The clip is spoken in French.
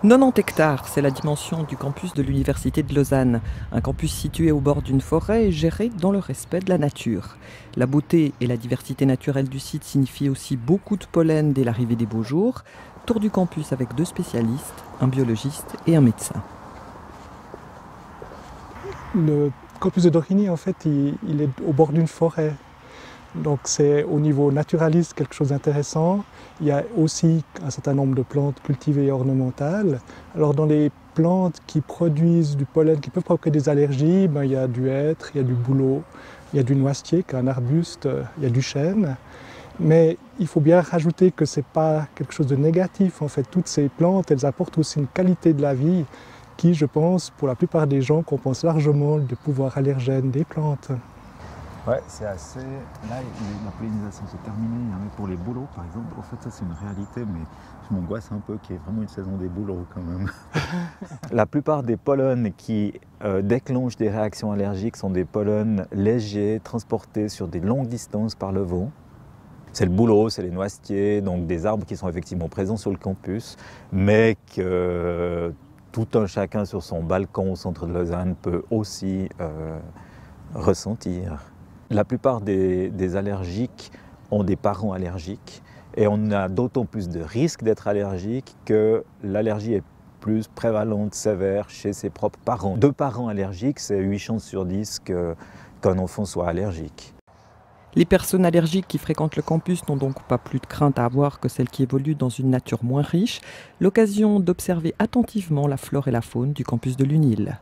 90 hectares, c'est la dimension du campus de l'Université de Lausanne. Un campus situé au bord d'une forêt et géré dans le respect de la nature. La beauté et la diversité naturelle du site signifient aussi beaucoup de pollen dès l'arrivée des beaux jours. Tour du campus avec 2 spécialistes, un biologiste et un médecin. Le campus de Dorigny, en fait, il est au bord d'une forêt. Donc c'est au niveau naturaliste quelque chose d'intéressant. Il y a aussi un certain nombre de plantes cultivées et ornementales. Alors dans les plantes qui produisent du pollen, qui peuvent provoquer des allergies, il y a du hêtre, il y a du bouleau, il y a du noisetier qui est un arbuste, il y a du chêne. Mais il faut bien rajouter que ce n'est pas quelque chose de négatif. En fait, toutes ces plantes, elles apportent aussi une qualité de la vie qui, je pense, pour la plupart des gens, compense largement le pouvoir allergène des plantes. Ouais, c'est assez. Là, la pollinisation s'est terminée, hein, mais pour les bouleaux, par exemple, en fait, ça c'est une réalité, mais je m'angoisse un peu qu'il y ait vraiment une saison des bouleaux quand même. La plupart des pollens qui déclenchent des réactions allergiques sont des pollens légers, transportés sur des longues distances par le vent. C'est le bouleau, c'est les noisetiers, donc des arbres qui sont effectivement présents sur le campus, mais que tout un chacun sur son balcon au centre de Lausanne peut aussi ressentir. La plupart des allergiques ont des parents allergiques et on a d'autant plus de risques d'être allergique que l'allergie est plus prévalente, sévère chez ses propres parents. 2 parents allergiques, c'est 8 chances sur 10 qu'un enfant soit allergique. Les personnes allergiques qui fréquentent le campus n'ont donc pas plus de crainte à avoir que celles qui évoluent dans une nature moins riche. L'occasion d'observer attentivement la flore et la faune du campus de l'UNIL.